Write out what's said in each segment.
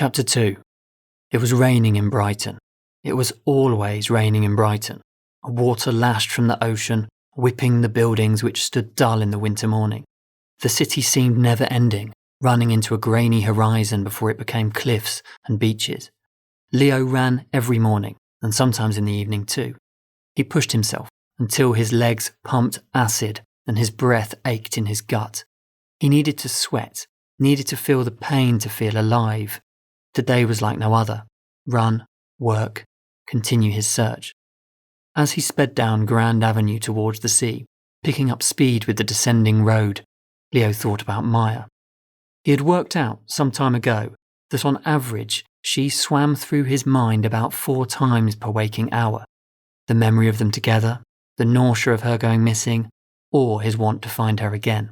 Chapter 2. It was raining in Brighton. It was always raining in Brighton. Water lashed from the ocean, whipping the buildings which stood dull in the winter morning. The city seemed never ending, running into a grainy horizon before it became cliffs and beaches. Leo ran every morning, and sometimes in the evening too. He pushed himself until his legs pumped acid and his breath ached in his gut. He needed to sweat, needed to feel the pain to feel alive. Today was like no other. Run, work, continue his search. As he sped down Grand Avenue towards the sea, picking up speed with the descending road, Leo thought about Maya. He had worked out some time ago that on average she swam through his mind about 4 times per waking hour. The memory of them together, the nausea of her going missing, or his want to find her again.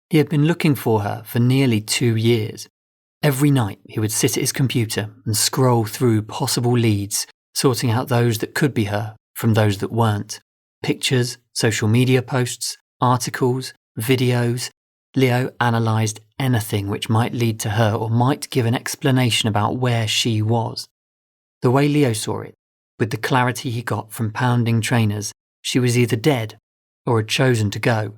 He had been looking for her for nearly 2 years. Every night he would sit at his computer and scroll through possible leads, sorting out those that could be her from those that weren't. Pictures, social media posts, articles, videos. Leo analysed anything which might lead to her or might give an explanation about where she was. The way Leo saw it, with the clarity he got from pounding trainers, she was either dead or had chosen to go.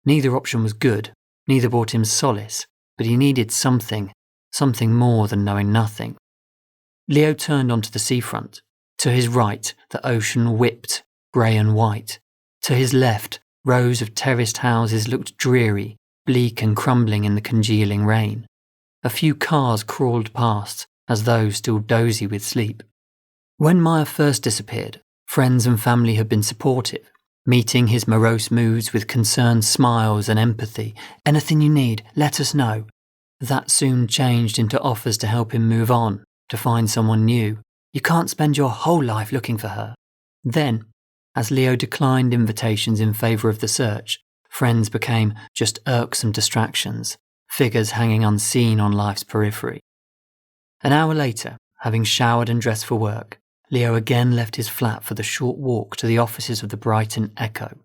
Neither option was good, neither brought him solace, but he needed something more than knowing nothing. Leo turned onto the seafront. To his right, the ocean whipped, grey and white. To his left, rows of terraced houses looked dreary, bleak and crumbling in the congealing rain. A few cars crawled past, as though still dozy with sleep. When Maya first disappeared, friends and family had been supportive, meeting his morose moods with concerned smiles and empathy. Anything you need, let us know. That soon changed into offers to help him move on, to find someone new. You can't spend your whole life looking for her. Then, as Leo declined invitations in favour of the search, friends became just irksome distractions, figures hanging unseen on life's periphery. An hour later, having showered and dressed for work, Leo again left his flat for the short walk to the offices of the Brighton Echo.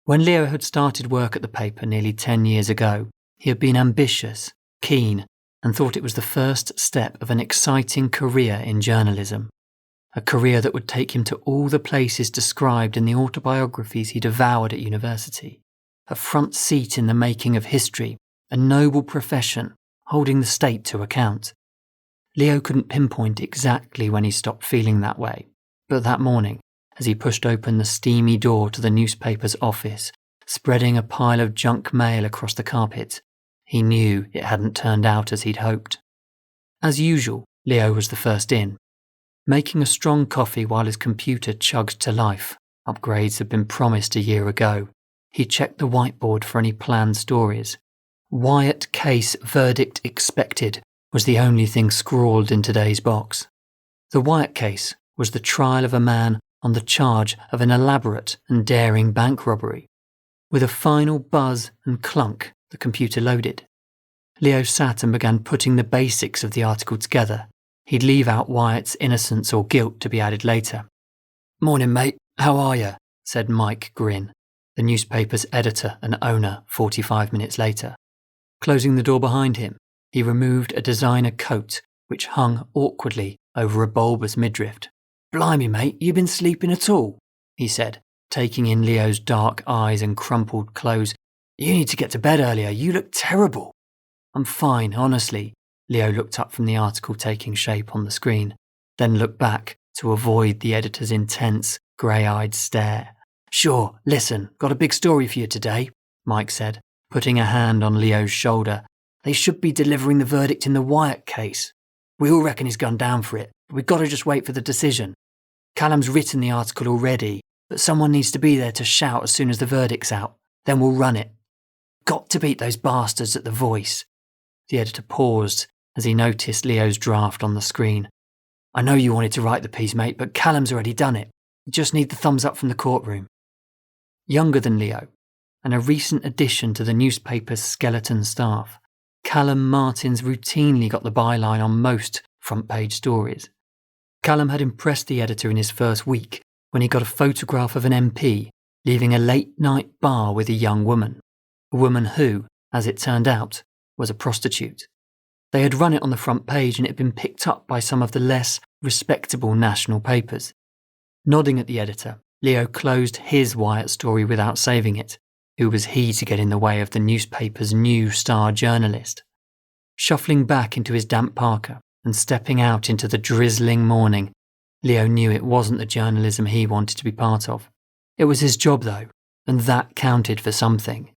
When Leo had started work at the paper nearly 10 years ago, he had been ambitious, keen, and thought it was the first step of an exciting career in journalism. A career that would take him to all the places described in the autobiographies he devoured at university. A front seat in the making of history, a noble profession, holding the state to account. Leo couldn't pinpoint exactly when he stopped feeling that way, but that morning, as he pushed open the steamy door to the newspaper's office, spreading a pile of junk mail across the carpet, he knew it hadn't turned out as he'd hoped. As usual, Leo was the first in. Making a strong coffee while his computer chugged to life, upgrades had been promised a year ago. He checked the whiteboard for any planned stories. Wyatt case verdict expected was the only thing scrawled in today's box. The Wyatt case was the trial of a man on the charge of an elaborate and daring bank robbery. With a final buzz and clunk, the computer loaded. Leo sat and began putting the basics of the article together. He'd leave out Wyatt's innocence or guilt to be added later. "Morning, mate. How are you?" said Mike Grin, the newspaper's editor and owner, 45 minutes later. Closing the door behind him, he removed a designer coat which hung awkwardly over a bulbous midriff. "Blimey, mate, you been sleeping at all?" he said, taking in Leo's dark eyes and crumpled clothes. "You need to get to bed earlier. You look terrible." "I'm fine, honestly." Leo looked up from the article taking shape on the screen, then looked back to avoid the editor's intense, grey-eyed stare. "Sure, listen, got a big story for you today," Mike said, putting a hand on Leo's shoulder. "They should be delivering the verdict in the Wyatt case. We all reckon he's gone down for it, but we've got to just wait for the decision. Callum's written the article already, but someone needs to be there to shout as soon as the verdict's out. Then we'll run it. Got to beat those bastards at the Voice." The editor paused as he noticed Leo's draft on the screen. "I know you wanted to write the piece, mate, but Callum's already done it. You just need the thumbs up from the courtroom." Younger than Leo, and a recent addition to the newspaper's skeleton staff, Callum Martins routinely got the byline on most front-page stories. Callum had impressed the editor in his first week when he got a photograph of an MP leaving a late-night bar with a young woman who, as it turned out, was a prostitute. They had run it on the front page and it had been picked up by some of the less respectable national papers. Nodding at the editor, Leo closed his Wyatt story without saving it. Who was he to get in the way of the newspaper's new star journalist? Shuffling back into his damp parka and stepping out into the drizzling morning, Leo knew it wasn't the journalism he wanted to be part of. It was his job, though, and that counted for something.